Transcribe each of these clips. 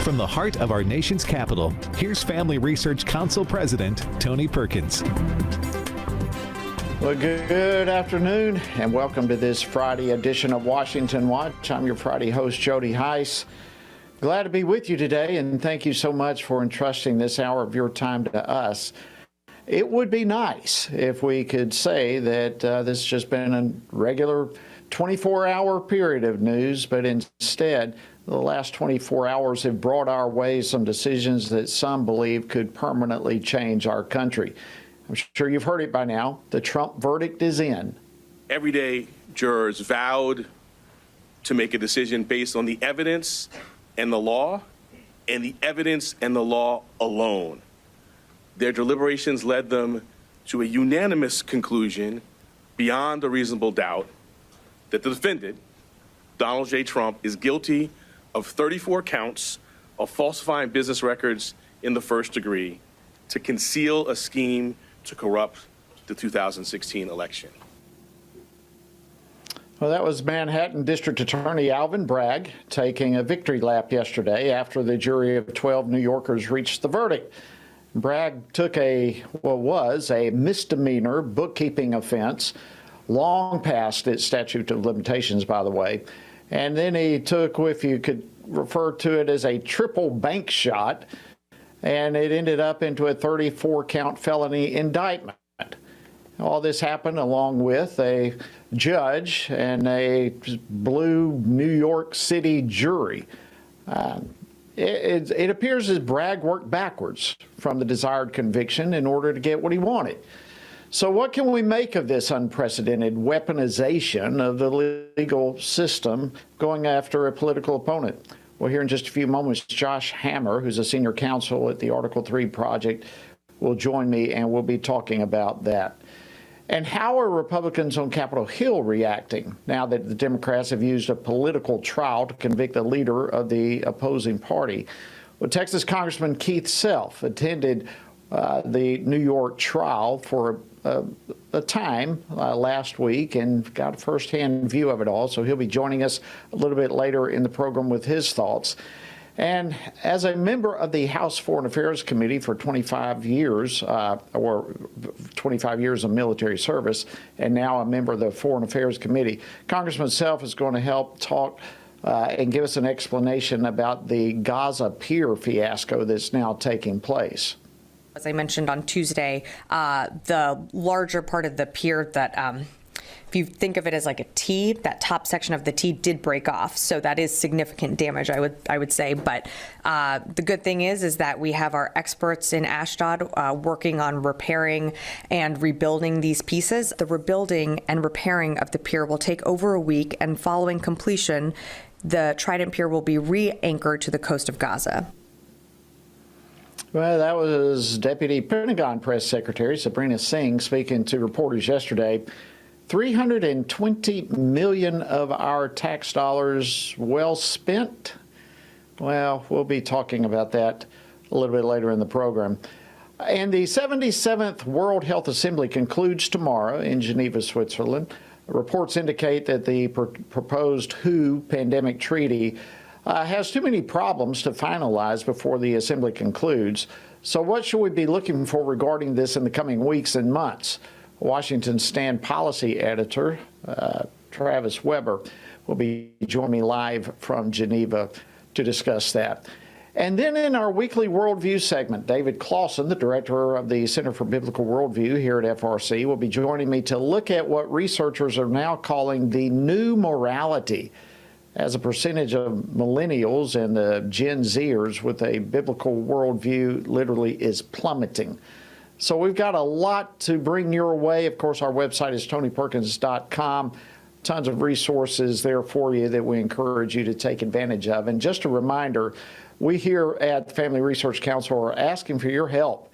From the heart of our nation's capital, here's Family Research Council President Tony Perkins. Well, good afternoon, and welcome to this Friday edition of Washington Watch. I'm your Friday host, Jody Heiss. Glad to be with you today, and thank you so much for entrusting this hour of your time to us. It would be nice if we could say that this has just been a regular 24-hour period of news, but instead, the last 24 hours have brought our way some decisions that some believe could permanently change our country. I'm sure you've heard it by now. The Trump verdict is in. Everyday jurors vowed to make a decision based on the evidence and the law, and the evidence and the law alone. Their deliberations led them to a unanimous conclusion beyond a reasonable doubt that the defendant, Donald J. Trump, is guilty of 34 counts of falsifying business records in the first degree to conceal a scheme to corrupt the 2016 election. Well, that was Manhattan District Attorney Alvin Bragg taking a victory lap yesterday after the jury of 12 New Yorkers reached the verdict. Bragg took was a misdemeanor bookkeeping offense, long past its statute of limitations, by the way. And then he took, if you could refer to it as a triple bank shot, and it ended up into a 34-count felony indictment. All this happened along with a judge and a blue New York City jury. It appears as Bragg worked backwards from the desired conviction in order to get what he wanted. So what can we make of this unprecedented weaponization of the legal system going after a political opponent? Well, here in just a few moments, Josh Hammer, who's a senior counsel at the Article 3 Project, will join me, and we'll be talking about that. And how are Republicans on Capitol Hill reacting now that the Democrats have used a political trial to convict the leader of the opposing party? Well, Texas Congressman Keith Self attended the New York trial for a time last week and got a firsthand view of it all. So he'll be joining us a little bit later in the program with his thoughts. And as a member of the House Foreign Affairs Committee for 25 years, or 25 years of military service, and now a member of the Foreign Affairs Committee, Congressman Self is going to help talk and give us an explanation about the Gaza pier fiasco that's now taking place. As I mentioned on Tuesday, the larger part of the pier that, if you think of it as like a T, that top section of the T did break off. So that is significant damage, I would say. But the good thing is that we have our experts in Ashdod working on repairing and rebuilding these pieces. The rebuilding and repairing of the pier will take over a week, and following completion, the Trident Pier will be re-anchored to the coast of Gaza. Well, that was Deputy Pentagon Press Secretary Sabrina Singh speaking to reporters yesterday. $320 million of our tax dollars well spent? Well, we'll be talking about that a little bit later in the program. And the 77th World Health Assembly concludes tomorrow in Geneva, Switzerland. Reports indicate that the proposed WHO pandemic treaty has too many problems to finalize before the assembly concludes. So what should we be looking for regarding this in the coming weeks and months? Washington Stand Policy Editor Travis Weber will be joining me live from Geneva to discuss that. And then in our weekly Worldview segment, David Clausen, the director of the Center for Biblical Worldview here at FRC, will be joining me to look at what researchers are now calling the new morality, as a percentage of millennials and the Gen Zers with a biblical worldview literally is plummeting. So we've got a lot to bring your way. Of course, our website is tonyperkins.com. Tons of resources there for you that we encourage you to take advantage of. And just a reminder, we here at the Family Research Council are asking for your help.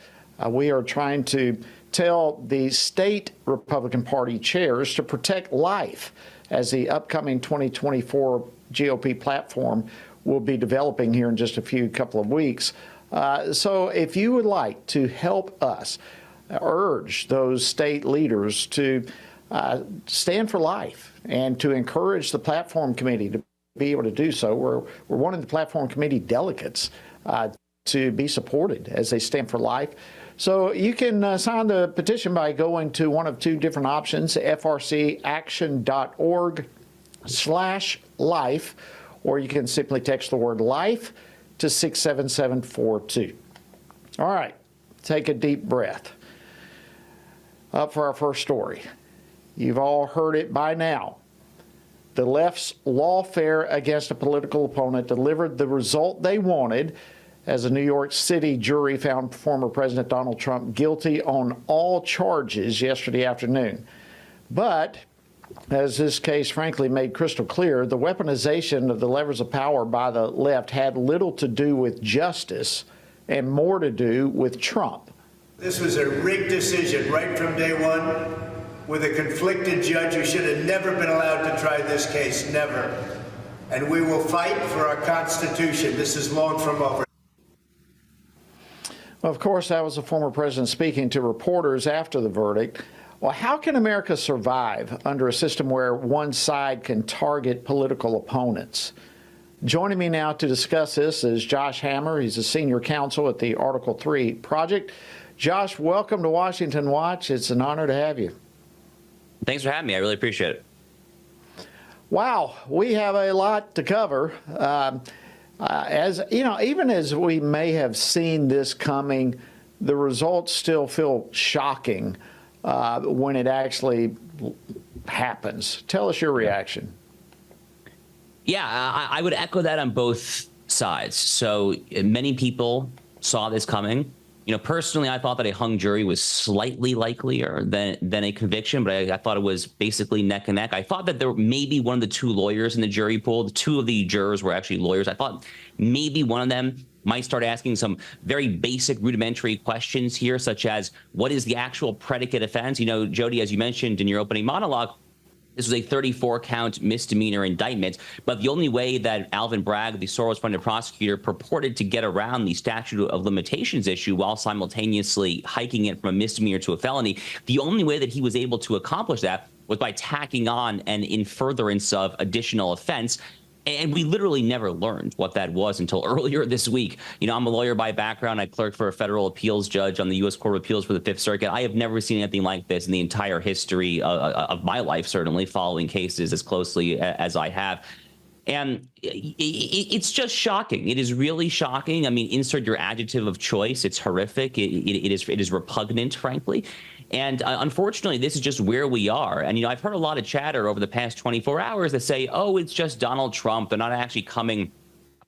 We are trying to tell the state Republican Party chairs to protect life as the upcoming 2024 GOP platform will be developing here in just a couple of weeks. So if you would like to help us urge those state leaders to stand for life and to encourage the platform committee to be able to do so. We're wanting the platform committee delegates to be supported as they stand for life. So you can sign the petition by going to one of two different options, frcaction.org/life, or you can simply text the word life to 67742. All right, take a deep breath. Up for our first story. You've all heard it by now. The left's lawfare against a political opponent delivered the result they wanted, as a New York City jury found former President Donald Trump guilty on all charges yesterday afternoon. But, as this case frankly made crystal clear, the weaponization of the levers of power by the left had little to do with justice and more to do with Trump. This was a rigged decision right from day one, with a conflicted judge who should have never been allowed to try this case, never. And we will fight for our Constitution. This is long from over. Well, of course, that was the former president speaking to reporters after the verdict. Well, how can America survive under a system where one side can target political opponents? Joining me now to discuss this is Josh Hammer. He's a senior counsel at the Article 3 Project. Josh, welcome to Washington Watch. It's an honor to have you. Thanks for having me. I really appreciate it. Wow, we have a lot to cover. As you know, even as we may have seen this coming, the results still feel shocking when it actually happens. Tell us your reaction. Yeah, I would echo that on both sides. So many people saw this coming. You know, personally, I thought that a hung jury was slightly likelier than a conviction, but I thought it was basically neck and neck. I thought that there maybe one of the two lawyers in the jury pool, two of the jurors were actually lawyers. I thought maybe one of them might start asking some very basic rudimentary questions here, such as what is the actual predicate offense? You know, Jody, as you mentioned in your opening monologue, this was a 34-count misdemeanor indictment, but the only way that Alvin Bragg, the Soros-funded prosecutor, purported to get around the statute of limitations issue while simultaneously hiking it from a misdemeanor to a felony, the only way that he was able to accomplish that was by tacking on an in furtherance of additional offense. And we literally never learned what that was until earlier this week. You know, I'm a lawyer by background. I clerked for a federal appeals judge on the U.S. Court of Appeals for the Fifth Circuit. I have never seen anything like this in the entire history of my life, certainly following cases as closely as I have. And it's just shocking. It is really shocking. I mean, insert your adjective of choice. It's horrific. It is repugnant, frankly. And unfortunately, this is just where we are. And, you know, I've heard a lot of chatter over the past 24 hours that say, oh, it's just Donald Trump. They're not actually coming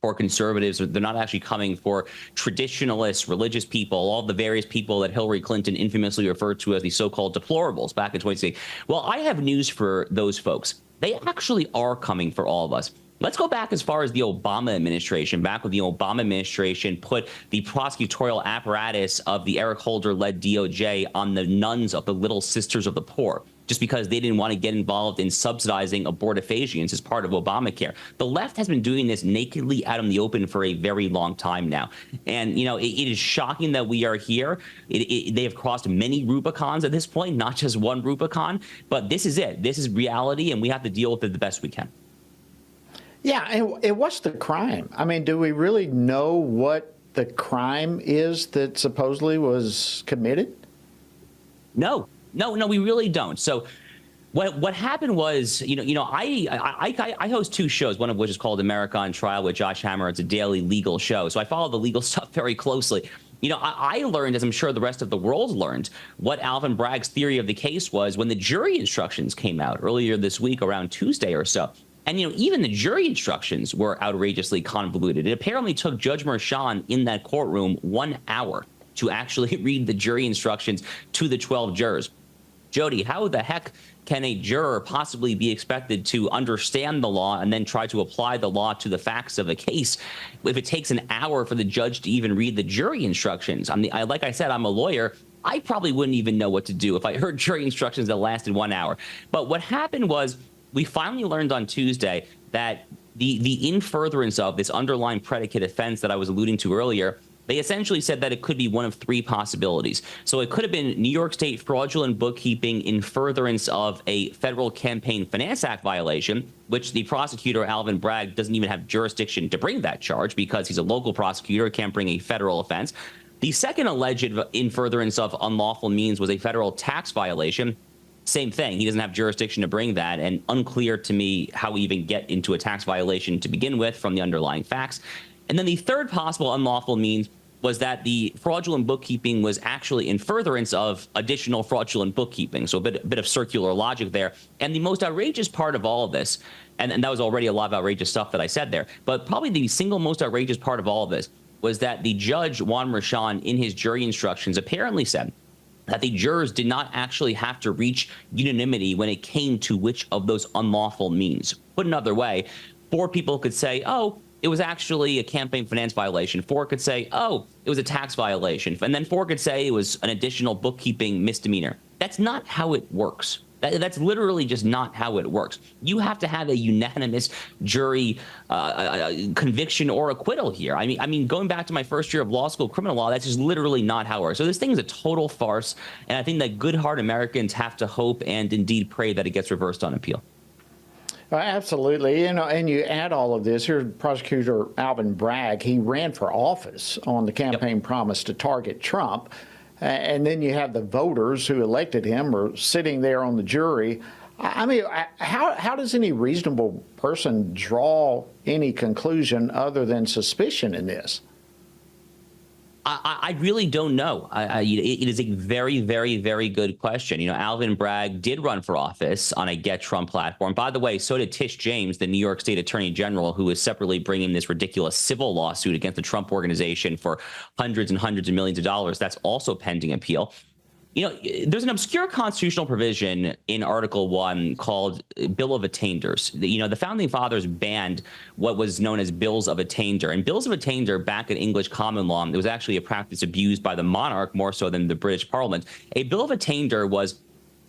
for conservatives, or they're not actually coming for traditionalists, religious people, all the various people that Hillary Clinton infamously referred to as the so-called deplorables back in 2016. Well, I have news for those folks. They actually are coming for all of us. Let's go back as far as the Obama administration. Back when the Obama administration put the prosecutorial apparatus of the Eric Holder-led DOJ on the nuns of the Little Sisters of the Poor, just because they didn't want to get involved in subsidizing abortifacients as part of Obamacare. The left has been doing this nakedly out in the open for a very long time now. And, you know, it is shocking that we are here. They have crossed many Rubicons at this point, not just one Rubicon. But this is it. This is reality, and we have to deal with it the best we can. Yeah, and what's the crime? I mean, do we really know what the crime is that supposedly was committed? No, we really don't. So what happened was, I host two shows, one of which is called America on Trial with Josh Hammer. It's a daily legal show. So I follow the legal stuff very closely. You know, I learned, as I'm sure the rest of the world learned, what Alvin Bragg's theory of the case was when the jury instructions came out earlier this week around Tuesday or so. And, you know, even the jury instructions were outrageously convoluted. It apparently took Judge Merchan in that courtroom 1 hour to actually read the jury instructions to the 12 jurors. Jody, how the heck can a juror possibly be expected to understand the law and then try to apply the law to the facts of a case if it takes an hour for the judge to even read the jury instructions? Like I said, I'm a lawyer. I probably wouldn't even know what to do if I heard jury instructions that lasted 1 hour. But what happened was, we finally learned on Tuesday that the in furtherance of this underlying predicate offense that I was alluding to earlier, They essentially said that it could be one of three possibilities. So it could have been New York State fraudulent bookkeeping in furtherance of a federal Campaign Finance Act violation, which the prosecutor, Alvin Bragg, doesn't even have jurisdiction to bring that charge because he's a local prosecutor, can't bring a federal offense. The second alleged in furtherance of unlawful means was a federal tax violation. Same thing. He doesn't have jurisdiction to bring that, and unclear to me how we even get into a tax violation to begin with from the underlying facts. And then the third possible unlawful means was that the fraudulent bookkeeping was actually in furtherance of additional fraudulent bookkeeping. So a bit of circular logic there. And the most outrageous part of all of this, and that was already a lot of outrageous stuff that I said there, but probably the single most outrageous part of all of this was that the judge, Juan Merchan, in his jury instructions apparently said that the jurors did not actually have to reach unanimity when it came to which of those unlawful means. Put another way, 4 people could say, oh, it was actually a campaign finance violation. 4 could say, oh, it was a tax violation. And then 4 could say it was an additional bookkeeping misdemeanor. That's not how it works. That's literally just not how it works. You have to have a unanimous jury conviction or acquittal here. I mean, going back to my first year of law school, criminal law, that's just literally not how it works. So this thing is a total farce, and I think that good-hearted Americans have to hope and indeed pray that it gets reversed on appeal. Absolutely. You know, and you add all of this. Here's Prosecutor Alvin Bragg. He ran for office on the campaign promise to target Trump. And then you have the voters who elected him are sitting there on the jury. I mean, how does any reasonable person draw any conclusion other than suspicion in this? I really don't know. It is a very, very, very good question. You know, Alvin Bragg did run for office on a Get Trump platform. By the way, so did Tish James, the New York State Attorney General, who is separately bringing this ridiculous civil lawsuit against the Trump organization for hundreds and hundreds of millions of dollars. That's also pending appeal. You know, there's an obscure constitutional provision in Article 1 called Bill of Attainders. You know, the Founding Fathers banned what was known as Bills of Attainder. And Bills of Attainder, back in English common law, it was actually a practice abused by the monarch more so than the British Parliament. A Bill of Attainder was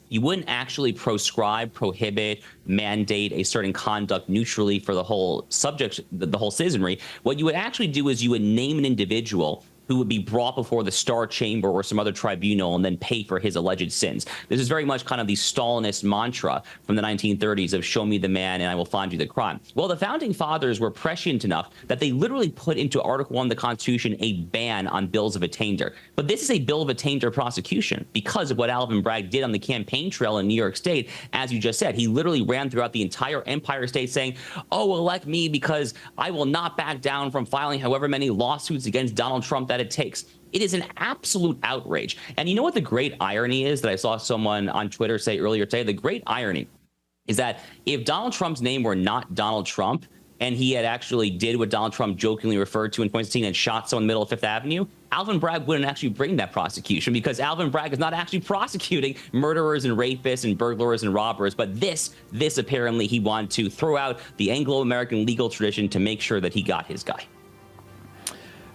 you wouldn't actually proscribe, prohibit, mandate a certain conduct neutrally for the whole subject, the whole citizenry. What you would actually do is you would name an individual who would be brought before the Star Chamber or some other tribunal and then pay for his alleged sins. This is very much kind of the Stalinist mantra from the 1930s of show me the man and I will find you the crime. Well, the Founding Fathers were prescient enough that they literally put into Article 1 of the Constitution a ban on Bills of Attainder. But this is a Bill of Attainder prosecution because of what Alvin Bragg did on the campaign trail in New York State. As you just said, he literally ran throughout the entire Empire State saying, oh, elect me because I will not back down from filing however many lawsuits against Donald Trump that it takes. It is an absolute outrage. And you know what the great irony is that I saw someone on Twitter say earlier today? The great irony is that if Donald Trump's name were not Donald Trump and he had actually did what Donald Trump jokingly referred to in 2016 and shot someone in the middle of Fifth Avenue, Alvin Bragg wouldn't actually bring that prosecution because Alvin Bragg is not actually prosecuting murderers and rapists and burglars and robbers. But this apparently he wanted to throw out the Anglo-American legal tradition to make sure that he got his guy.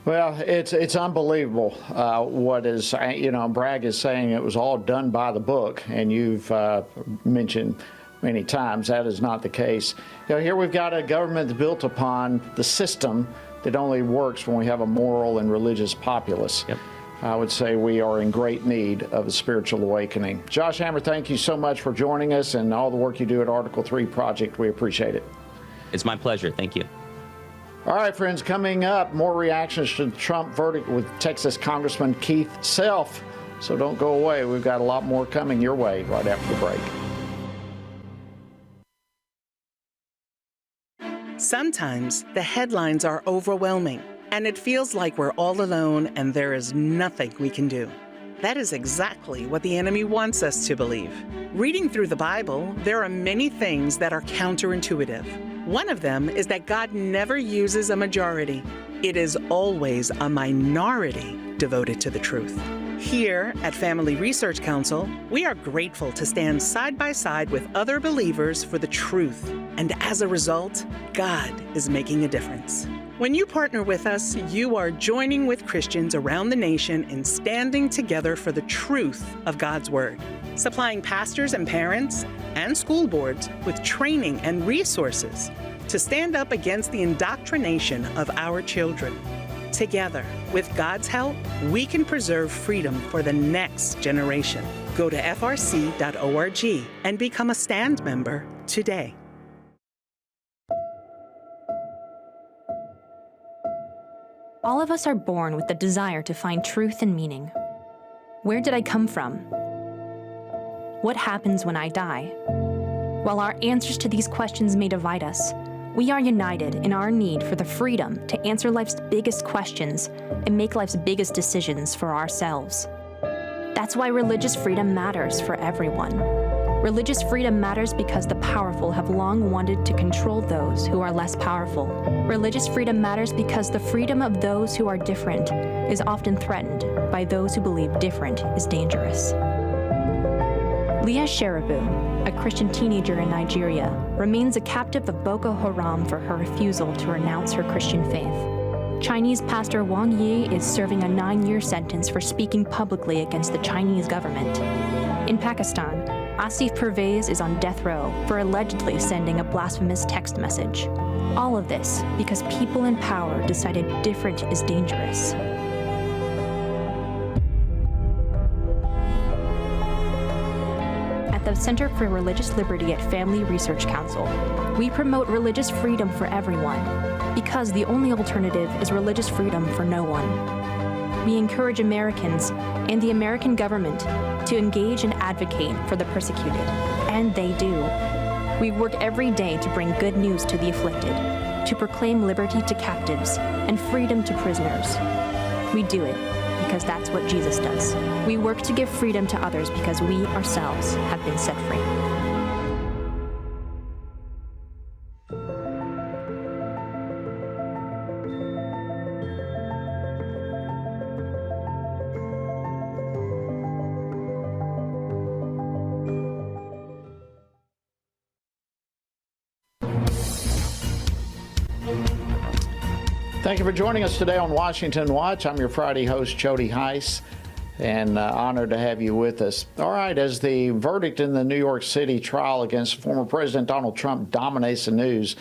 Well, it's unbelievable what is, you know, Bragg is saying it was all done by the book, and you've mentioned many times that is not the case. You know, here we've got a government that's built upon the system that only works when we have a moral and religious populace. Yep. I would say we are in great need of a spiritual awakening. Josh Hammer, thank you so much for joining us and all the work you do at Article 3 Project. We appreciate it. It's my pleasure. Thank you. All right, friends, coming up, more reactions to the Trump verdict with Texas Congressman Keith Self. So don't go away. We've got a lot more coming your way right after the break. Sometimes the headlines are overwhelming, and it feels like we're all alone and there is nothing we can do. That is exactly what the enemy wants us to believe. Reading through the Bible, there are many things that are counterintuitive. One of them is that God never uses a majority. It is always a minority devoted to the truth. Here at Family Research Council, we are grateful to stand side by side with other believers for the truth. And as a result, God is making a difference. When you partner with us, you are joining with Christians around the nation in standing together for the truth of God's Word, supplying pastors and parents and school boards with training and resources to stand up against the indoctrination of our children. Together, with God's help, we can preserve freedom for the next generation. Go to frc.org and become a STAND member today. All of us are born with the desire to find truth and meaning. Where did I come from? What happens when I die? While our answers to these questions may divide us, we are united in our need for the freedom to answer life's biggest questions and make life's biggest decisions for ourselves. That's why religious freedom matters for everyone. Religious freedom matters because the powerful have long wanted to control those who are less powerful. Religious freedom matters because the freedom of those who are different is often threatened by those who believe different is dangerous. Leah Sheribu, a Christian teenager in Nigeria, remains a captive of Boko Haram for her refusal to renounce her Christian faith. Chinese pastor Wang Yi is serving a 9-year sentence for speaking publicly against the Chinese government. In Pakistan, Asif Pervez is on death row for allegedly sending a blasphemous text message. All of this because people in power decided different is dangerous. At the Center for Religious Liberty at Family Research Council, we promote religious freedom for everyone because the only alternative is religious freedom for no one. We encourage Americans and the American government to engage and advocate for the persecuted, and they do. We work every day to bring good news to the afflicted, to proclaim liberty to captives and freedom to prisoners. We do it because that's what Jesus does. We work to give freedom to others because we ourselves have been set free. Thank you for joining us today on Washington Watch. I'm your Friday host, Jody Heiss, and honored to have you with us. All right, as the verdict in the New York City trial against former President Donald Trump dominates the news,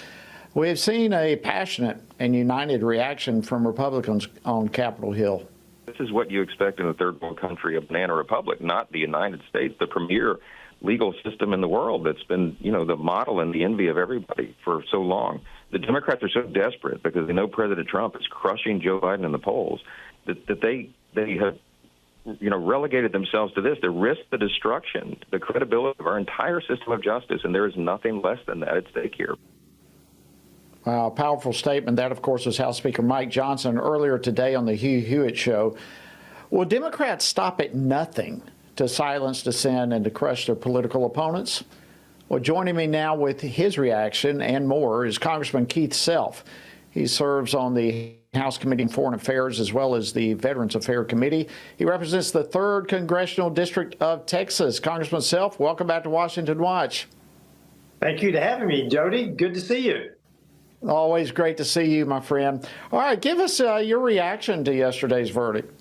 we have seen a passionate and united reaction from Republicans on Capitol Hill. This is what you expect in a third world country, a banana republic, not the United States, the premier legal system in the world that's been, the model and the envy of everybody for so long. The Democrats are so desperate because they know President Trump is crushing Joe Biden in the polls that they have, relegated themselves to this. They risk the destruction, the credibility of our entire system of justice, and there is nothing less than that at stake here. Wow, powerful statement. That, of course, was House Speaker Mike Johnson earlier today on the Hugh Hewitt Show. Will Democrats stop at nothing to silence dissent and to crush their political opponents? Well, joining me now with his reaction and more is Congressman Keith Self. He serves on the House Committee on Foreign Affairs as well as the Veterans Affairs Committee. He represents the 3rd Congressional District of Texas. Congressman Self, welcome back to Washington Watch. Thank you for having me, Jody. Good to see you. Always great to see you, my friend. All right, give us your reaction to yesterday's verdict.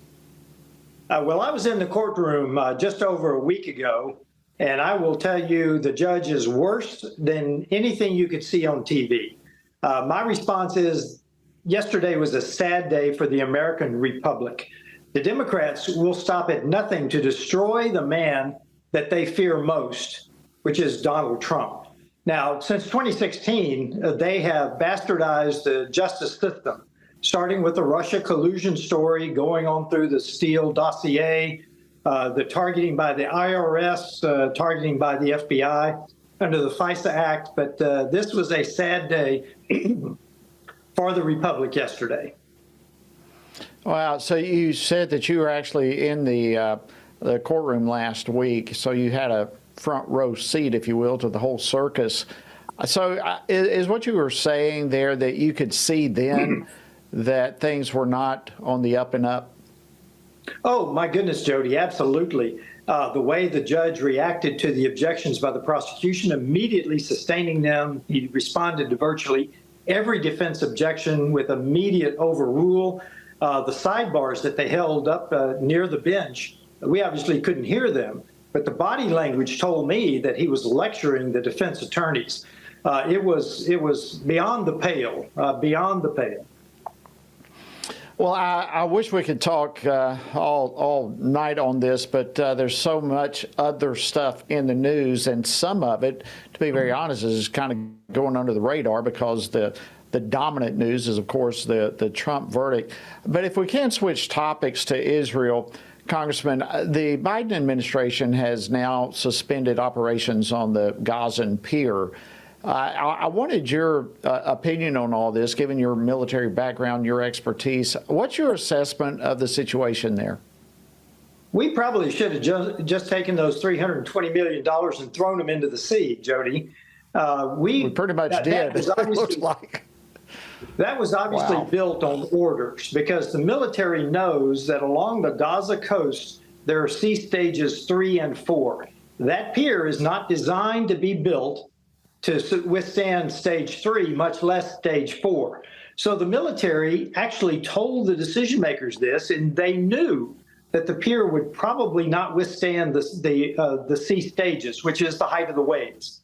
Well, I was in the courtroom just over a week ago, and I will tell you the judge is worse than anything you could see on TV. My response is yesterday was a sad day for the American Republic. The Democrats will stop at nothing to destroy the man that they fear most, which is Donald Trump. Now, since 2016, they have bastardized the justice system, starting with the Russia collusion story, going on through the Steele dossier, the targeting by the IRS, targeting by the FBI under the FISA Act. But this was a sad day for the Republic yesterday. Wow. So you said that you were actually in the courtroom last week, so you had a front row seat, if you will, to the whole circus. So is what you were saying there that you could see then that things were not on the up and up? Oh, my goodness, Jody, absolutely. The way the judge reacted to the objections by the prosecution, immediately sustaining them. He responded to virtually every defense objection with immediate overrule. The sidebars that they held up near the bench, we obviously couldn't hear them, but the body language told me that he was lecturing the defense attorneys. It was beyond the pale, beyond the pale. Well, I wish we could talk all night on this, but there's so much other stuff in the news, and some of it, to be very honest, is kind of going under the radar because the dominant news is, of course, the Trump verdict. But if we can switch topics to Israel, Congressman, the Biden administration has now suspended operations on the Gazan pier. I wanted your opinion on all this, given your military background, your expertise. What's your assessment of the situation there? We probably should have just taken those $320 million and thrown them into the sea, Jody. We pretty much did, it looks like. That was obviously built on orders because the military knows that along the Gaza coast, there are sea stages 3 and 4. That pier is not designed to be built to withstand stage 3, much less stage 4. So the military actually told the decision makers this, and they knew that the pier would probably not withstand the sea stages, which is the height of the waves.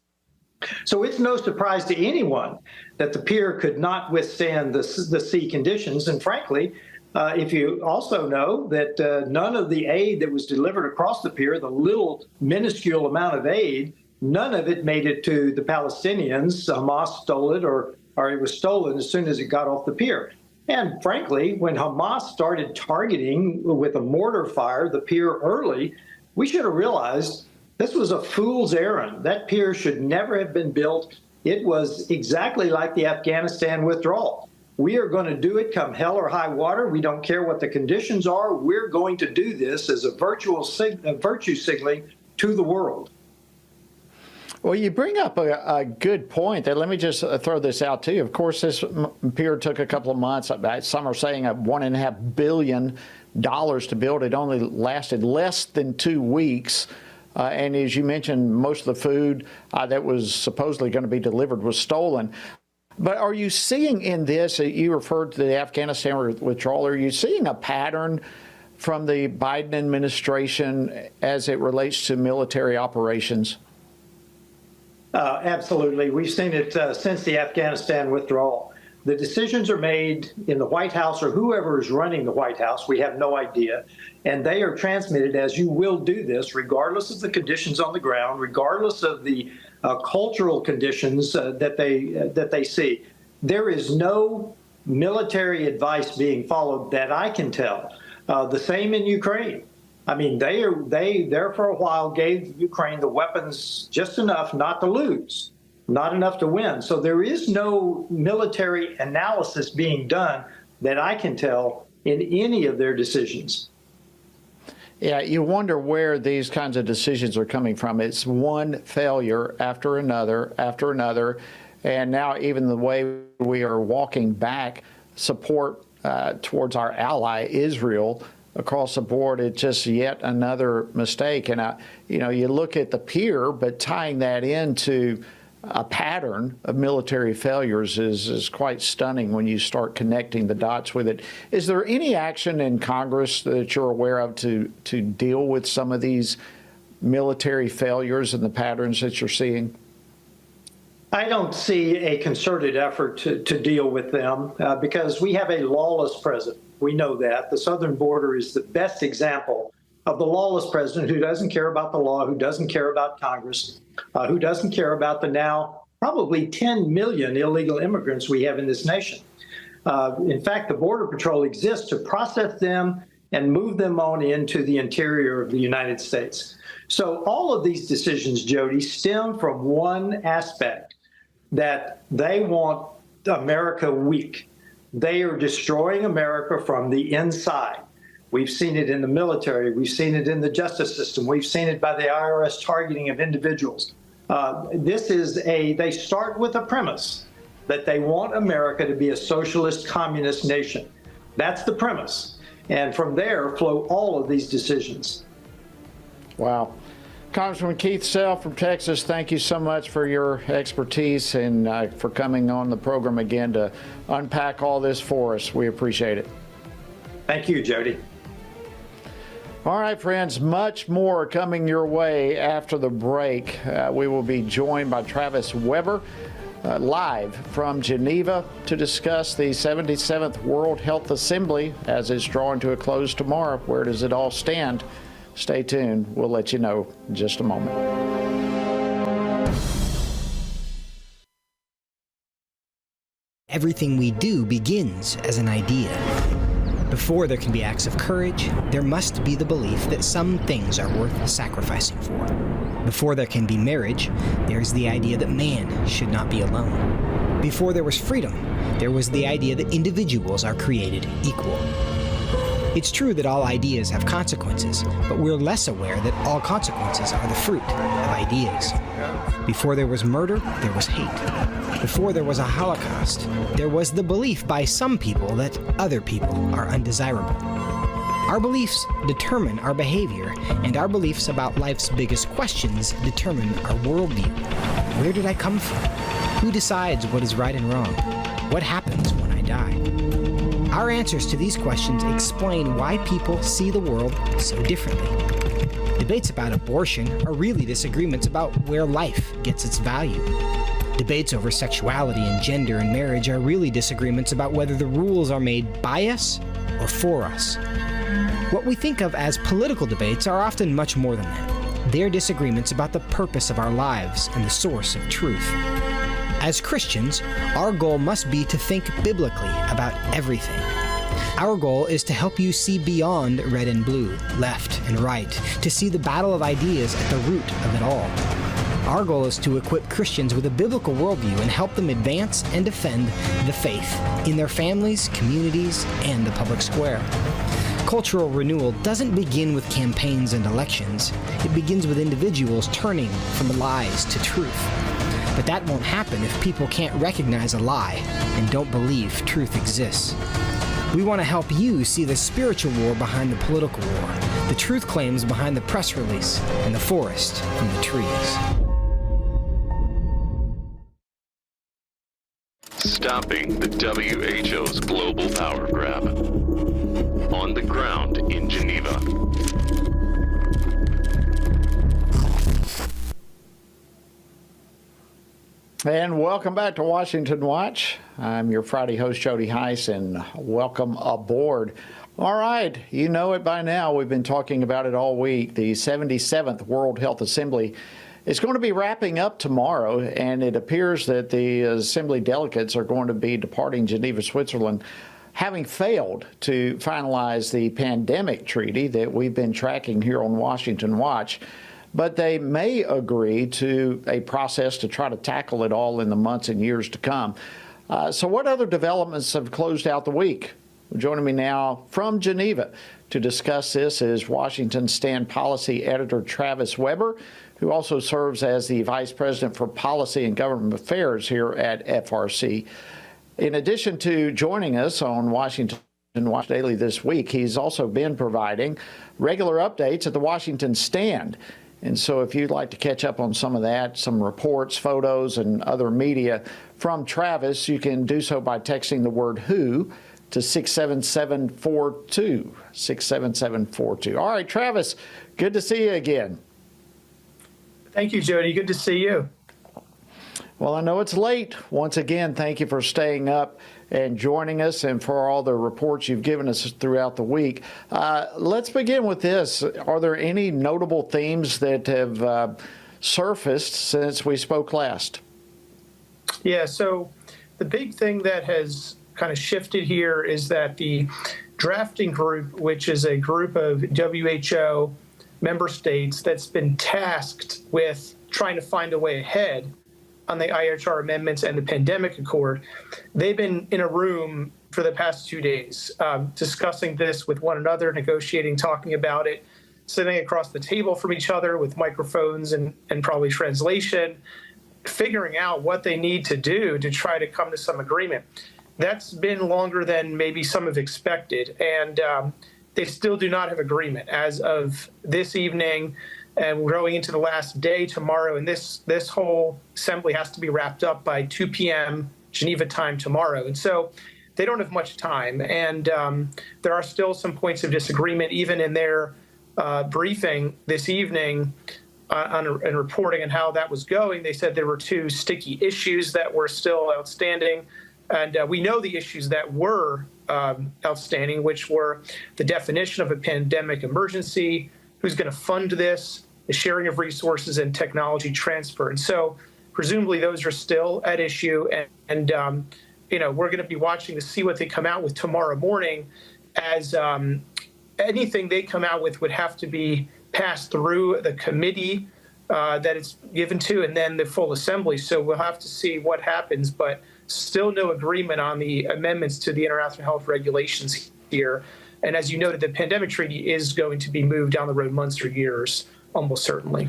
So it's no surprise to anyone that the pier could not withstand the sea conditions. And frankly, if you also know that none of the aid that was delivered across the pier, the little minuscule amount of aid, none of it made it to the Palestinians. Hamas stole it, or it was stolen as soon as it got off the pier. And frankly, when Hamas started targeting with a mortar fire the pier early, we should have realized this was a fool's errand. That pier should never have been built. It was exactly like the Afghanistan withdrawal. We are going to do it come hell or high water. We don't care what the conditions are. We're going to do this as a virtue signaling to the world. Well, you bring up a good point. Let me just throw this out to you. Of course, this pier took a couple of months. Some are saying $1.5 billion to build. It only lasted less than 2 weeks. And as you mentioned, most of the food that was supposedly going to be delivered was stolen. But are you seeing in this, you referred to the Afghanistan withdrawal, are you seeing a pattern from the Biden administration as it relates to military operations? Absolutely. We've seen it since the Afghanistan withdrawal. The decisions are made in the White House or whoever is running the White House. We have no idea. And they are transmitted as you will do this, regardless of the conditions on the ground, regardless of the cultural conditions that they see. There is no military advice being followed that I can tell. The same in Ukraine. I mean, they there for a while gave Ukraine the weapons just enough not to lose, not enough to win. So there is no military analysis being done that I can tell in any of their decisions. Yeah, you wonder where these kinds of decisions are coming from. It's one failure after another, and now even the way we are walking back support towards our ally Israel across the board, it's just yet another mistake. And you look at the pier, but tying that into a pattern of military failures is quite stunning when you start connecting the dots with it. Is there any action in Congress that you're aware of to deal with some of these military failures and the patterns that you're seeing? I don't see a concerted effort to deal with them because we have a lawless president. We know that. The southern border is the best example of the lawless president who doesn't care about the law, who doesn't care about Congress, who doesn't care about the now probably 10 million illegal immigrants we have in this nation. In fact, the Border Patrol exists to process them and move them on into the interior of the United States. So all of these decisions, Jody, stem from one aspect, that they want America weak. They are destroying America from the inside. We've seen it in the military. We've seen it in the justice system. We've seen it by the IRS targeting of individuals. They start with a premise that they want America to be a socialist communist nation. That's the premise. And from there flow all of these decisions. Wow. Congressman Keith Sell from Texas, thank you so much for your expertise and for coming on the program again to unpack all this for us. We appreciate it. Thank you, Jody. All right, friends, much more coming your way after the break. We will be joined by Travis Weber, live from Geneva to discuss the 77th World Health Assembly as it's drawing to a close tomorrow. Where does it all stand? Stay tuned. We'll let you know in just a moment. Everything we do begins as an idea. Before there can be acts of courage, there must be the belief that some things are worth sacrificing for. Before there can be marriage, there's the idea that man should not be alone. Before there was freedom, there was the idea that individuals are created equal. It's true that all ideas have consequences, but we're less aware that all consequences are the fruit of ideas. Before there was murder, there was hate. Before there was a Holocaust, there was the belief by some people that other people are undesirable. Our beliefs determine our behavior, and our beliefs about life's biggest questions determine our worldview. Where did I come from? Who decides what is right and wrong? What happens when I die? Our answers to these questions explain why people see the world so differently. Debates about abortion are really disagreements about where life gets its value. Debates over sexuality and gender and marriage are really disagreements about whether the rules are made by us or for us. What we think of as political debates are often much more than that. They're disagreements about the purpose of our lives and the source of truth. As Christians, our goal must be to think biblically about everything. Our goal is to help you see beyond red and blue, left and right, to see the battle of ideas at the root of it all. Our goal is to equip Christians with a biblical worldview and help them advance and defend the faith in their families, communities, and the public square. Cultural renewal doesn't begin with campaigns and elections. It begins with individuals turning from lies to truth. But that won't happen if people can't recognize a lie and don't believe truth exists. We want to help you see the spiritual war behind the political war, the truth claims behind the press release, and the forest from the trees. Stopping the WHO's global power grab. On the ground in Geneva. And welcome back to Washington Watch. I'm your Friday host, Jody Heiss, and welcome aboard. All right, you know it by now. We've been talking about it all week. The 77th World Health Assembly is going to be wrapping up tomorrow, and it appears that the Assembly delegates are going to be departing Geneva, Switzerland, having failed to finalize the pandemic treaty that we've been tracking here on Washington Watch. But they may agree to a process to try to tackle it all in the months and years to come. So what other developments have closed out the week? Joining me now from Geneva to discuss this is Washington Stand Policy Editor Travis Weber, who also serves as the Vice President for Policy and Government Affairs here at FRC. In addition to joining us on Washington Watch Daily this week, he's also been providing regular updates at the Washington Stand. And so if you'd like to catch up on some of that, some reports, photos, and other media from Travis, you can do so by texting the word WHO to 67742, 67742. All right, Travis, good to see you again. Thank you, Jody. Good to see you. Well, I know it's late. Once again, thank you for staying up and joining us and for all the reports you've given us throughout the week. Let's begin with this. Are there any notable themes that have surfaced since we spoke last? Yeah, so the big thing that has kind of shifted here is that the drafting group, which is a group of WHO member states that's been tasked with trying to find a way ahead on the IHR amendments and the pandemic accord, they've been in a room for the past 2 days discussing this with one another, negotiating, talking about it, sitting across the table from each other with microphones and probably translation, figuring out what they need to do to try to come to some agreement. That's been longer than maybe some have expected, and they still do not have agreement as of this evening. And we're going into the last day tomorrow, and this whole assembly has to be wrapped up by 2 p.m. Geneva time tomorrow. And so they don't have much time. And there are still some points of disagreement, even in their briefing this evening. and reporting on how that was going. They said there were 2 sticky issues that were still outstanding. And we know the issues that were outstanding, which were the definition of a pandemic emergency, who's going to fund this, the sharing of resources, and technology transfer. And so presumably those are still at issue. And we're going to be watching to see what they come out with tomorrow morning, as anything they come out with would have to be passed through the committee that it's given to, and then the full assembly. So we'll have to see what happens, but still no agreement on the amendments to the international health regulations here. And as you noted, the pandemic treaty is going to be moved down the road months or years, almost certainly.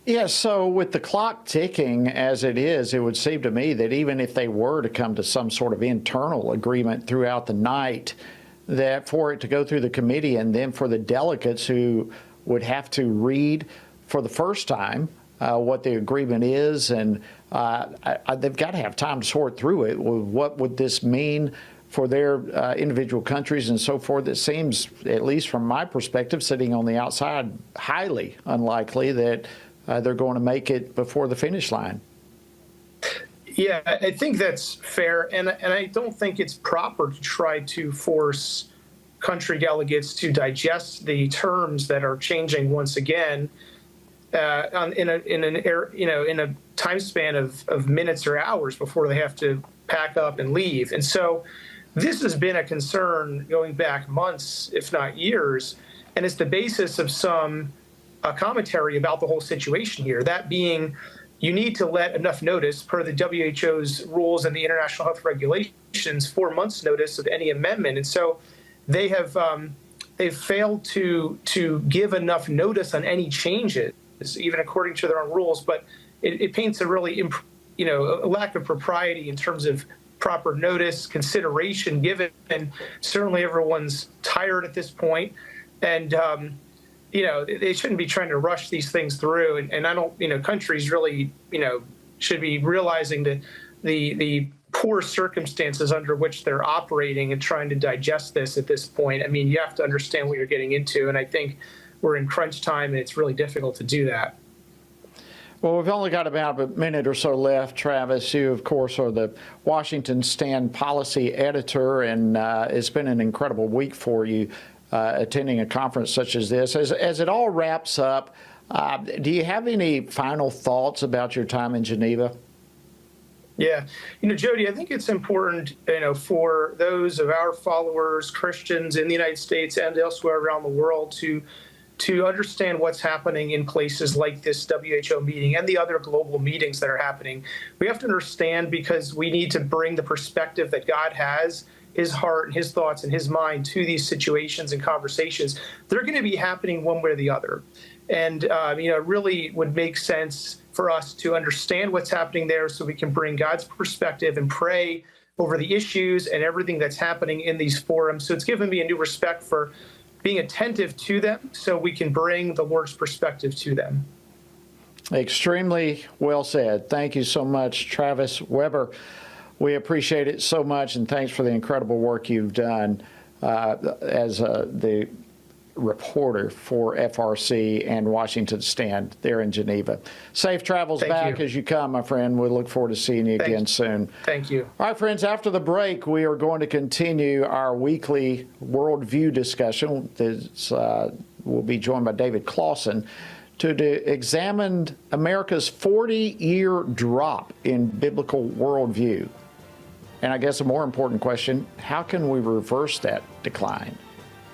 Yeah, so with the clock ticking as it is, it would seem to me that even if they were to come to some sort of internal agreement throughout the night, that for it to go through the committee and then for the delegates who would have to read for the first time what the agreement is, and they've got to have time to sort through it. What would this mean for their individual countries and so forth? It seems, at least from my perspective, sitting on the outside, highly unlikely that they're going to make it before the finish line. Yeah, I think that's fair, and I don't think it's proper to try to force country delegates to digest the terms that are changing once again in a time span of minutes or hours before they have to pack up and leave. And so this has been a concern going back months, if not years, and it's the basis of some commentary about the whole situation here. That being, you need to let enough notice, per the WHO's rules and the international health regulations, 4 months notice of any amendment. And so they have they've failed to give enough notice on any changes, even according to their own rules. But it paints a really a lack of propriety in terms of proper notice, consideration given, and certainly everyone's tired at this point. And they shouldn't be trying to rush these things through. And I don't, countries really, should be realizing that the poor circumstances under which they're operating and trying to digest this at this point. I mean, you have to understand what you're getting into. And I think we're in crunch time, and it's really difficult to do that. Well, we've only got about a minute or so left. Travis, you, of course, are the Washington Stand policy editor, and it's been an incredible week for you. Attending a conference such as this. As it all wraps up, do you have any final thoughts about your time in Geneva? Yeah. Jody, I think it's important, for those of our followers, Christians in the United States and elsewhere around the world to understand what's happening in places like this WHO meeting and the other global meetings that are happening. We have to understand, because we need to bring the perspective that God has, his heart and his thoughts and his mind to these situations and conversations. They're going to be happening one way or the other. And, it really would make sense for us to understand what's happening there so we can bring God's perspective and pray over the issues and everything that's happening in these forums. So it's given me a new respect for being attentive to them so we can bring the Lord's perspective to them. Extremely well said. Thank you so much, Travis Weber. We appreciate it so much, and thanks for the incredible work you've done as the reporter for FRC and Washington Stand there in Geneva. Safe travels back as you come, my friend. We look forward to seeing you again soon. Thank you. All right, friends, after the break, we are going to continue our weekly worldview discussion. We'll be joined by David Clausen to examine America's 40-year drop in biblical worldview. And I guess a more important question, how can we reverse that decline?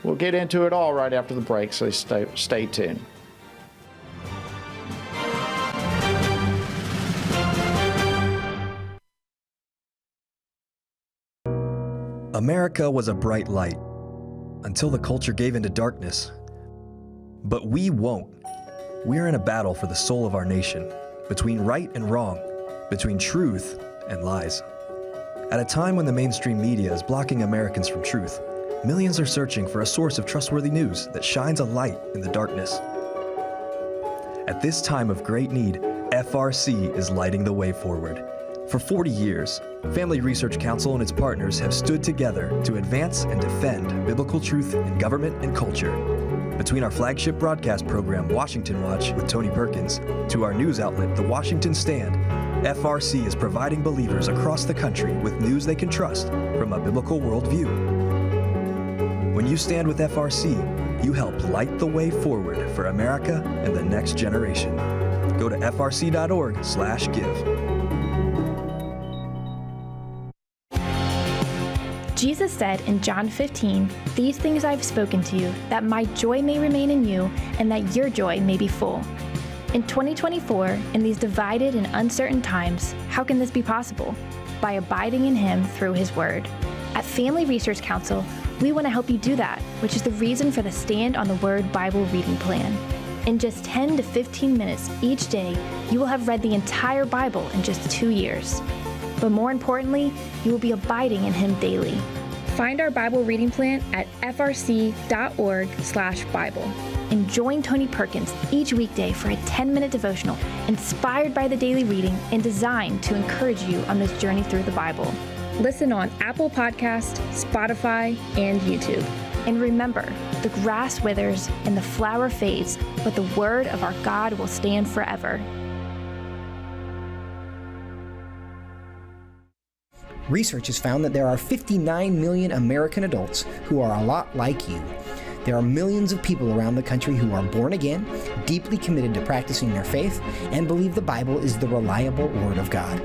We'll get into it all right after the break, so stay tuned. America was a bright light until the culture gave into darkness. But we won't. We're in a battle for the soul of our nation, between right and wrong, between truth and lies. At a time when the mainstream media is blocking Americans from truth, millions are searching for a source of trustworthy news that shines a light in the darkness. At this time of great need, FRC is lighting the way forward. For 40 years, Family Research Council and its partners have stood together to advance and defend biblical truth in government and culture. Between our flagship broadcast program, Washington Watch with Tony Perkins, to our news outlet, The Washington Stand, FRC is providing believers across the country with news they can trust from a biblical worldview. When you stand with FRC, you help light the way forward for America and the next generation. Go to frc.org/give. Jesus said in John 15, "These things I've spoken to you, that my joy may remain in you, and that your joy may be full." In 2024, in these divided and uncertain times, how can this be possible? By abiding in Him through His Word. At Family Research Council, we want to help you do that, which is the reason for the Stand on the Word Bible reading plan. In just 10 to 15 minutes each day, you will have read the entire Bible in just 2 years. But more importantly, you will be abiding in Him daily. Find our Bible reading plan at frc.org/Bible. And join Tony Perkins each weekday for a 10-minute devotional inspired by the daily reading and designed to encourage you on this journey through the Bible. Listen on Apple Podcast, Spotify, and YouTube. And remember, the grass withers and the flower fades, but the word of our God will stand forever. Research has found that there are 59 million American adults who are a lot like you. There are millions of people around the country who are born again, deeply committed to practicing their faith, and believe the Bible is the reliable Word of God.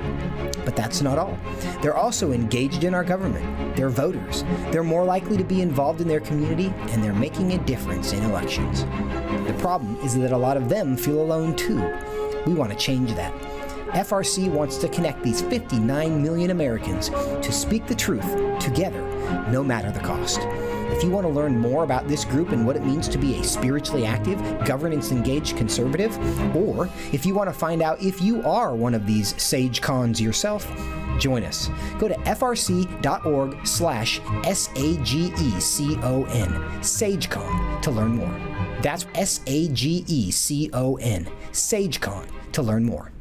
But that's not all. They're also engaged in our government. They're voters. They're more likely to be involved in their community, and they're making a difference in elections. The problem is that a lot of them feel alone too. We want to change that. FRC wants to connect these 59 million Americans to speak the truth together, no matter the cost. If you want to learn more about this group and what it means to be a spiritually active, governance-engaged conservative, or if you want to find out if you are one of these sage cons yourself, join us. Go to frc.org/SAGECON, SageCon, to learn more. That's SAGECON, SageCon, to learn more.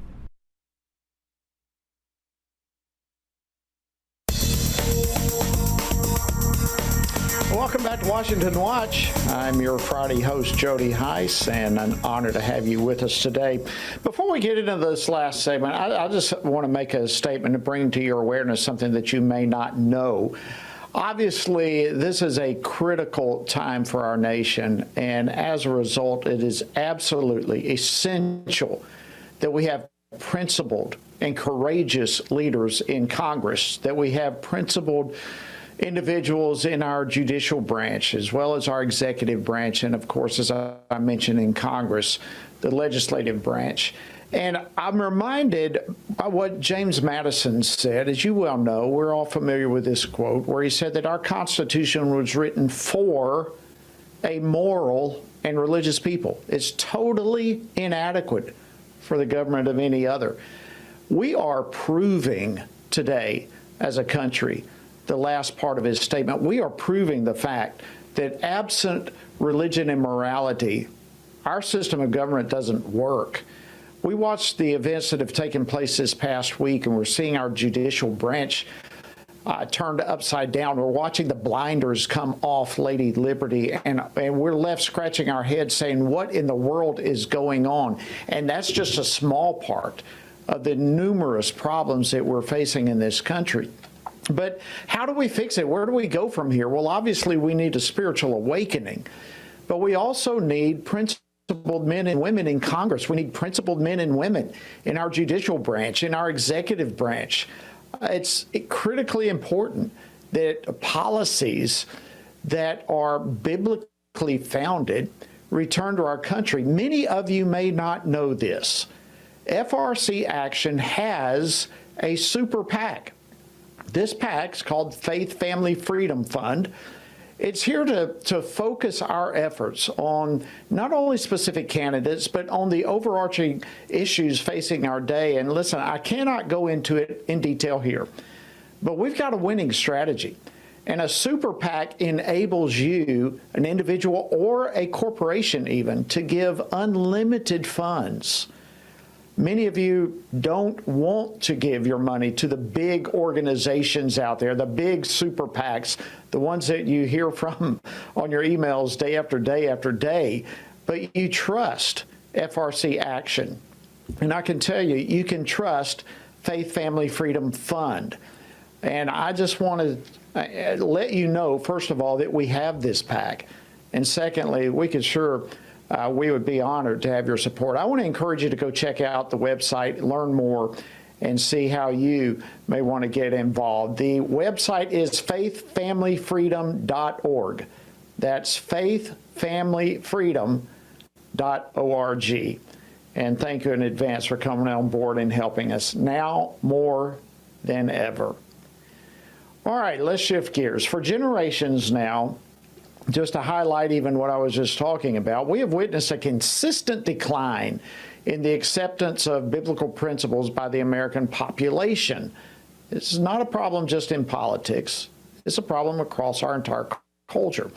Welcome back to Washington Watch. I'm your Friday host, Jody Heiss, and an honor to have you with us today. Before we get into this last segment, I just want to make a statement to bring to your awareness something that you may not know. Obviously, this is a critical time for our nation, and as a result, it is absolutely essential that we have principled and courageous leaders in Congress, that we have principled individuals in our judicial branch, as well as our executive branch, and of course, as I mentioned, in Congress, the legislative branch. And I'm reminded by what James Madison said. As you well know, we're all familiar with this quote, where he said that our Constitution was written for a moral and religious people. It's totally inadequate for the government of any other. We are proving today as a country, the last part of his statement, we are proving the fact that absent religion and morality, our system of government doesn't work. We watched the events that have taken place this past week, and we're seeing our judicial branch turned upside down. We're watching the blinders come off Lady Liberty, and we're left scratching our heads saying, what in the world is going on? And that's just a small part of the numerous problems that we're facing in this country. But how do we fix it? Where do we go from here? Well, obviously, we need a spiritual awakening, but we also need principled men and women in Congress. We need principled men and women in our judicial branch, in our executive branch. It's critically important that policies that are biblically founded return to our country. Many of you may not know this. FRC Action has a super PAC. This PAC is called Faith Family Freedom Fund. It's here to focus our efforts on not only specific candidates, but on the overarching issues facing our day. And listen, I cannot go into it in detail here, but we've got a winning strategy. And a super PAC enables you, an individual or a corporation even, to give unlimited funds Many of you don't want to give your money to the big organizations out there, the big super PACs, the ones that you hear from on your emails day after day after day, but you trust FRC Action. And I can tell you, you can trust Faith Family Freedom Fund. And I just want to let you know, first of all, that we have this PAC. And secondly, we would be honored to have your support. I want to encourage you to go check out the website, learn more, and see how you may want to get involved. The website is faithfamilyfreedom.org. That's faithfamilyfreedom.org. And thank you in advance for coming on board and helping us now more than ever. All right, let's shift gears. For generations now, just to highlight even what I was just talking about, we have witnessed a consistent decline in the acceptance of biblical principles by the American population. This is not a problem just in politics. It's a problem across our entire culture.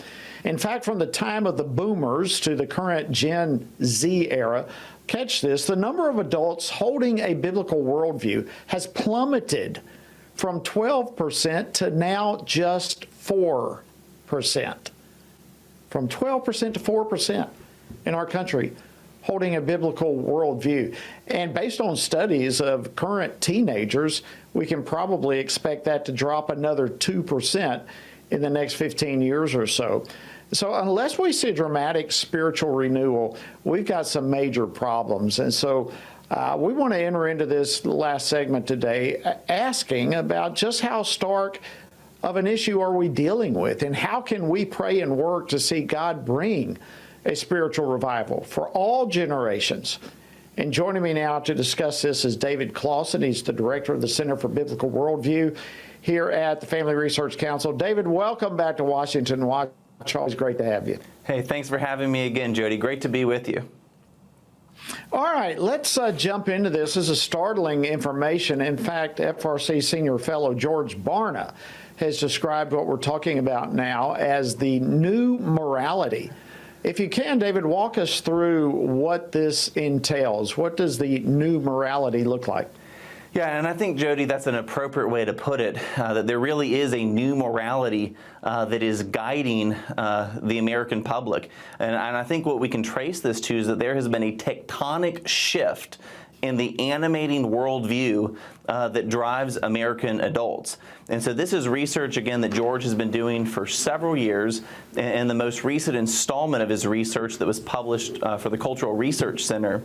In fact, from the time of the boomers to the current Gen Z era, catch this, the number of adults holding a biblical worldview has plummeted from 12% to now just 4%. From 12% to 4% in our country holding a biblical worldview. And based on studies of current teenagers, we can probably expect that to drop another 2% in the next 15 years or so. So unless we see dramatic spiritual renewal, we've got some major problems. And so we want to enter into this last segment today asking about just how stark of an issue are we dealing with, and how can we pray and work to see God bring a spiritual revival for all generations. And joining me now to discuss this is David Clausen. He's the director of the Center for Biblical Worldview here at the Family Research Council. David, welcome back to Washington Watch. Always great to have you. Hey, thanks for having me again, Jody. Great to be with you. All right, let's jump into this. This is startling information. In fact, FRC Senior Fellow George Barna has described what we're talking about now as the new morality. If you can, David, walk us through what this entails. What does the new morality look like? Yeah, and I think, Jody, that's an appropriate way to put it, that there really is a new morality that is guiding the American public. And I think what we can trace this to is that there has been a tectonic shift in the animating worldview that drives American adults. And so this is research, again, that George has been doing for several years, and the most recent installment of his research that was published for the Cultural Research Center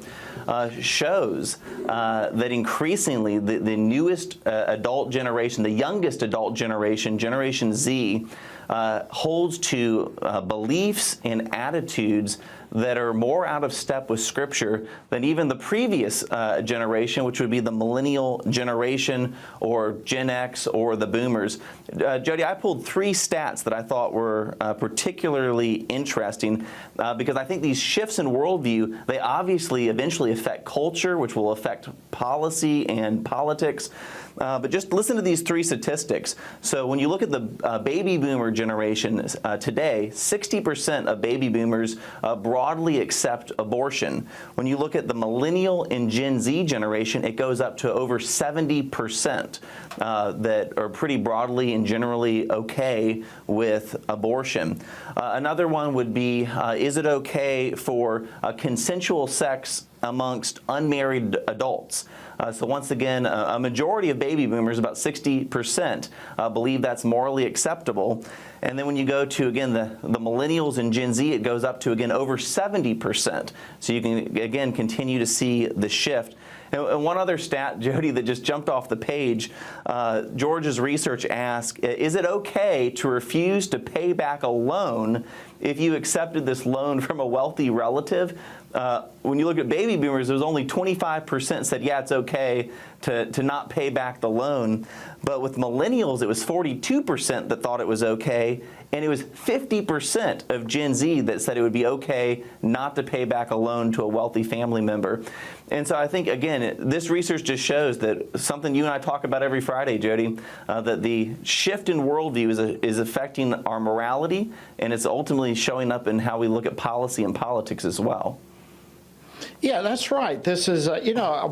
shows that increasingly the newest adult generation, the youngest adult generation, Generation Z, holds to beliefs and attitudes that are more out of step with Scripture than even the previous generation, which would be the millennial generation or Gen X or the boomers. Jody, I pulled 3 stats that I thought were particularly interesting because I think these shifts in worldview, they obviously eventually affect culture, which will affect policy and politics. But just listen to these 3 statistics. So when you look at the baby boomer generation today, 60% of baby boomers broadly accept abortion. When you look at the millennial and Gen Z generation, it goes up to over 70% that are pretty broadly and generally okay with abortion. Another one would be, is it okay for consensual sex amongst unmarried adults? So once again, a majority of baby boomers, about 60%, believe that's morally acceptable. And then when you go to, again, the millennials and Gen Z, it goes up to, again, over 70%. So you can, again, continue to see the shift. And one other stat, Jody, that just jumped off the page, George's research asked, is it okay to refuse to pay back a loan if you accepted this loan from a wealthy relative? When you look at baby boomers, it was only 25% said, yeah, it's okay to not pay back the loan. But with millennials, it was 42% that thought it was okay, and it was 50% of Gen Z that said it would be okay not to pay back a loan to a wealthy family member. And so I think, again, this research just shows that something you and I talk about every Friday, Jody, that the shift in worldview is affecting our morality, and it's ultimately showing up in how we look at policy and politics as well. Yeah, that's right. This is,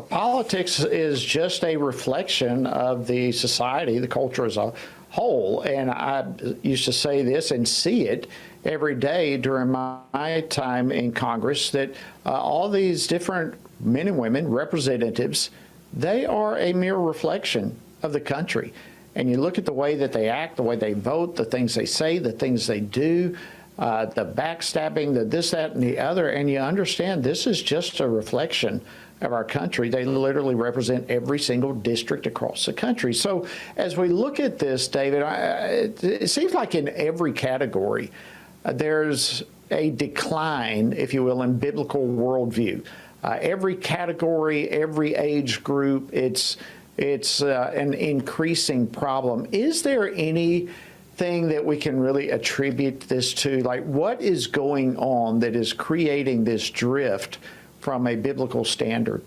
politics is just a reflection of the society, the culture as a whole. And I used to say this and see it every day during my time in Congress, that all these different men and women, representatives, they are a mere reflection of the country. And you look at the way that they act, the way they vote, the things they say, the things they do, the backstabbing, the this, that, and the other, and you understand this is just a reflection of our country. They literally represent every single district across the country. So as we look at this, David, it seems like in every category, there's a decline, if you will, in biblical worldview. Every category, every age group, it's an increasing problem. Is there anything that we can really attribute this to? Like, what is going on that is creating this drift from a biblical standard?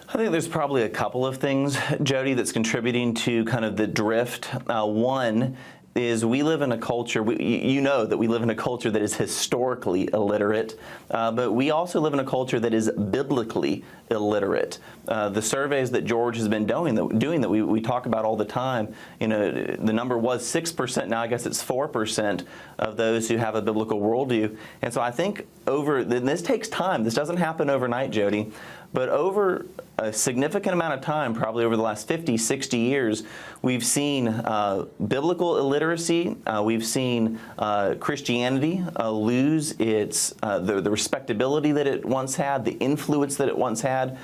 I think there's probably a couple of things, Jody, that's contributing to kind of the drift. One is we live in a culture, you know that we live in a culture that is historically illiterate, but we also live in a culture that is biblically illiterate. The surveys that George has been doing that we talk about all the time, the number was 6%, now I guess it's 4% of those who have a biblical worldview. And so I think this takes time. This doesn't happen overnight, Jody, but over a significant amount of time, probably over the last 50, 60 years, we've seen biblical illiteracy, we've seen Christianity lose the respectability that it once had, the influence that it once had.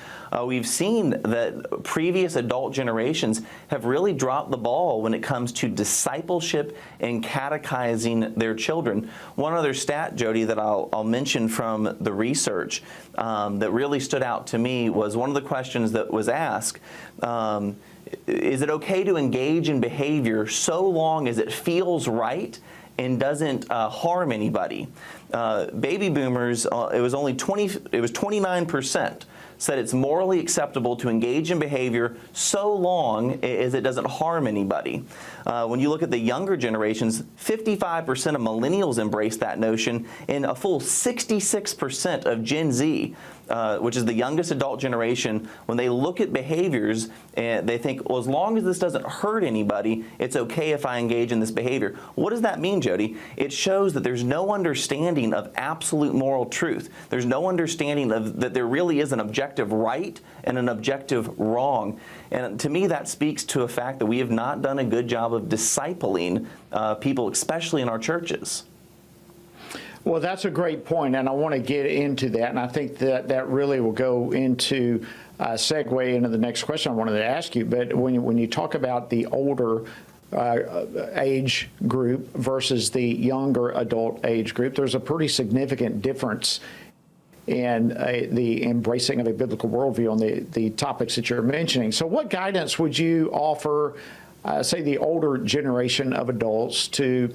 We've seen that previous adult generations have really dropped the ball when it comes to discipleship and catechizing their children. One other stat, Jody, that I'll mention from the research that really stood out to me was one of the questions that was asked, is it okay to engage in behavior so long as it feels right and doesn't harm anybody? Baby boomers, it was 29%. Said it's morally acceptable to engage in behavior so long as it doesn't harm anybody. When you look at the younger generations, 55% of millennials embrace that notion, and a full 66% of Gen Z, which is the youngest adult generation, when they look at behaviors, they think, well, as long as this doesn't hurt anybody, it's okay if I engage in this behavior. What does that mean, Jody? It shows that there's no understanding of absolute moral truth. There's no understanding of that there really is an objective right and an objective wrong. And to me, that speaks to a fact that we have not done a good job of discipling people, especially in our churches. Well, that's a great point, and I want to get into that, and I think that really will go into segue into the next question I wanted to ask you. But when you talk about the older age group versus the younger adult age group, there's a pretty significant difference in the embracing of a biblical worldview on the topics that you're mentioning. So what guidance would you offer, say, the older generation of adults to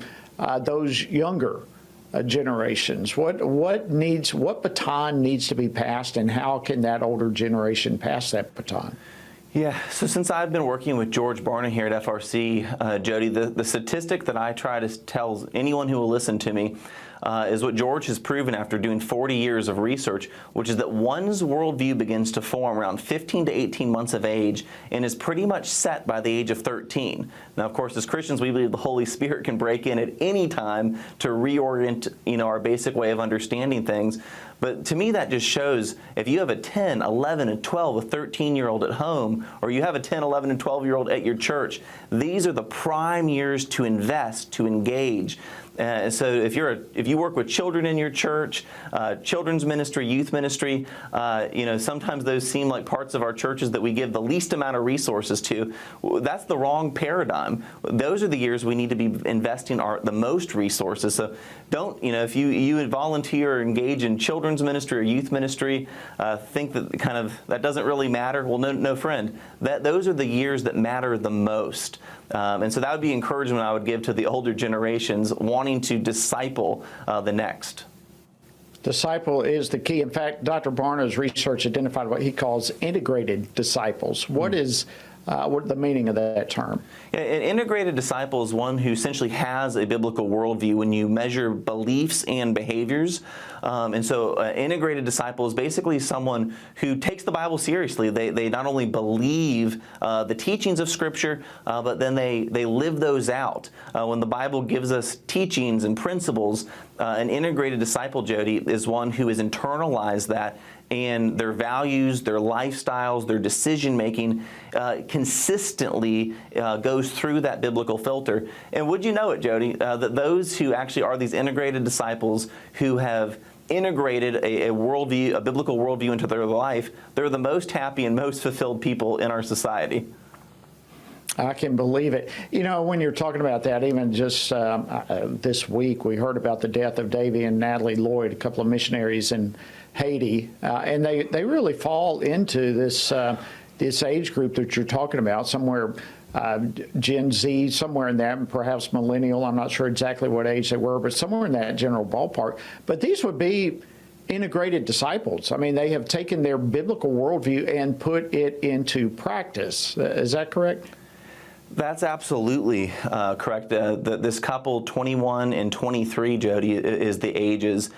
those younger generations? What baton needs to be passed, and how can that older generation pass that baton? Yeah, so since I've been working with George Barna here at FRC, Jody, the statistic that I try to tell anyone who will listen to me is what George has proven after doing 40 years of research, which is that one's worldview begins to form around 15 to 18 months of age and is pretty much set by the age of 13. Now, of course, as Christians, we believe the Holy Spirit can break in at any time to reorient, our basic way of understanding things. But to me, that just shows if you have a 10, 11, and 12, a 13-year-old at home, or you have a 10, 11, and 12-year-old at your church, these are the prime years to invest, to engage. So if you work with children in your church, children's ministry, youth ministry, sometimes those seem like parts of our churches that we give the least amount of resources to. That's the wrong paradigm. Those are the years we need to be investing the most resources. So don't, if you volunteer or engage in children's ministry or youth ministry, think that that doesn't really matter. Well, no friend. Those are the years that matter the most. And so that would be encouragement I would give to the older generations wanting to disciple the next. Disciple is the key. In fact, Dr. Barna's research identified what he calls integrated disciples. What is what the meaning of that term? An integrated disciple is one who essentially has a biblical worldview when you measure beliefs and behaviors. And so an integrated disciple is basically someone who takes the Bible seriously. They not only believe the teachings of Scripture, but then they live those out. When the Bible gives us teachings and principles, an integrated disciple, Jody, is one who has internalized that, and their values, their lifestyles, their decision-making consistently goes through that biblical filter. And would you know it, Jody, that those who actually are these integrated disciples who have integrated a worldview, a biblical worldview into their life, they're the most happy and most fulfilled people in our society. I can believe it. You know, when you're talking about that, even just this week, we heard about the death of Davy and Natalie Lloyd, a couple of missionaries in Haiti, and they really fall into this this age group that you're talking about, somewhere Gen Z, somewhere in that, perhaps millennial. I'm not sure exactly what age they were, but somewhere in that general ballpark. But these would be integrated disciples. I mean, they have taken their biblical worldview and put it into practice. Is that correct? That's absolutely correct. This couple, 21 and 23, Jody, is the ages.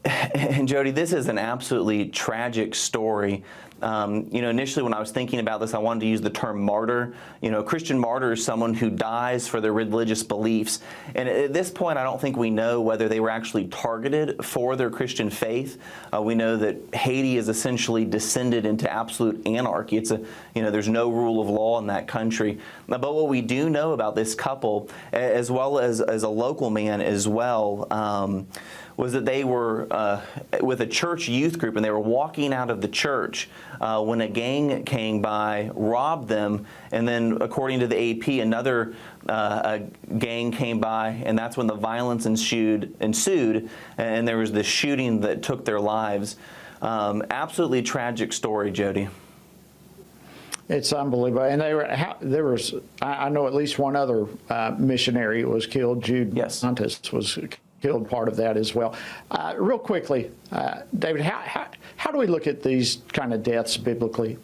And Jody, this is an absolutely tragic story. You know, initially when I was thinking about this, I wanted to use the term martyr. You know, a Christian martyr is someone who dies for their religious beliefs. And at this point, I don't think we know whether they were actually targeted for their Christian faith. We know that Haiti is essentially descended into absolute anarchy. It's there's no rule of law in that country. But what we do know about this couple, as well as a local man as well, was that they were with a church youth group, and they were walking out of the church when a gang came by, robbed them, and then, according to the AP, another gang came by, and that's when the violence ensued, and there was this shooting that took their lives. Absolutely tragic story, Jody. It's unbelievable. And I know at least one other missionary was killed. Jude Santos was killed, part of that as well. Real quickly, David, how do we look at these kind of deaths biblically?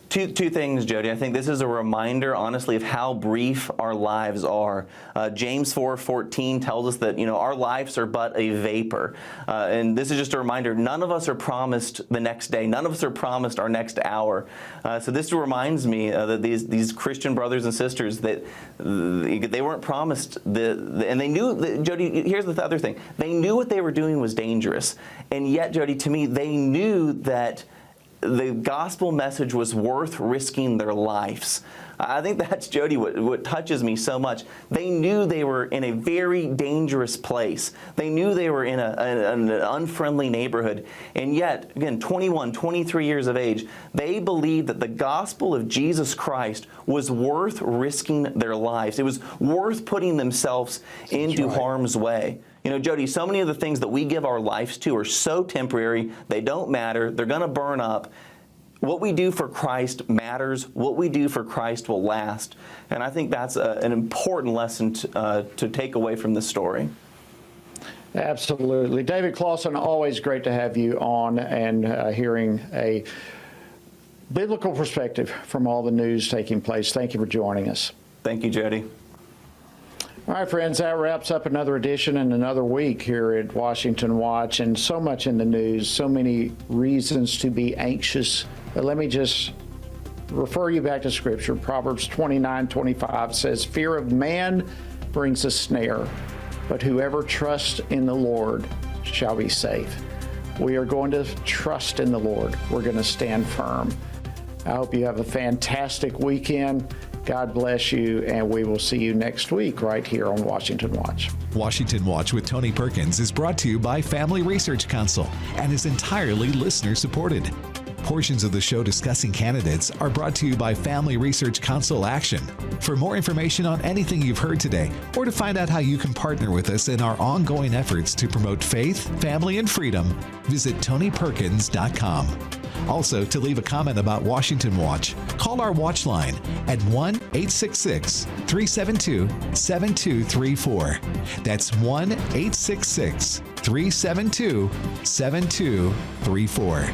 Two things, Jody. I think this is a reminder, honestly, of how brief our lives are. James 4:14 tells us that, our lives are but a vapor. And this is just a reminder, none of us are promised the next day. None of us are promised our next hour. So this reminds me that these Christian brothers and sisters, that they weren't promised, and they knew, that, Jody, here's the other thing. They knew what they were doing was dangerous. And yet, Jody, to me, they knew that the gospel message was worth risking their lives. I think that's, Jody, what touches me so much. They knew they were in a very dangerous place. They knew they were in an unfriendly neighborhood. And yet, again, 21, 23 years of age, they believed that the gospel of Jesus Christ was worth risking their lives. It was worth putting themselves into harm's way. Jody, so many of the things that we give our lives to are so temporary. They don't matter. They're going to burn up. What we do for Christ matters. What we do for Christ will last. And I think that's an important lesson to take away from this story. Absolutely. David Clausen, always great to have you on and hearing a biblical perspective from all the news taking place. Thank you for joining us. Thank you, Jody. All right, friends, that wraps up another edition and another week here at Washington Watch, and so much in the news, so many reasons to be anxious. But let me just refer you back to Scripture. Proverbs 29:25 says, "Fear of man brings a snare, but whoever trusts in the Lord shall be safe." We are going to trust in the Lord. We're going to stand firm. I hope you have a fantastic weekend. God bless you, and we will see you next week right here on Washington Watch. Washington Watch with Tony Perkins is brought to you by Family Research Council and is entirely listener-supported. Portions of the show discussing candidates are brought to you by Family Research Council Action. For more information on anything you've heard today, or to find out how you can partner with us in our ongoing efforts to promote faith, family, and freedom, visit TonyPerkins.com. Also, to leave a comment about Washington Watch, call our watch line at 1-866-372-7234. That's 1-866-372-7234.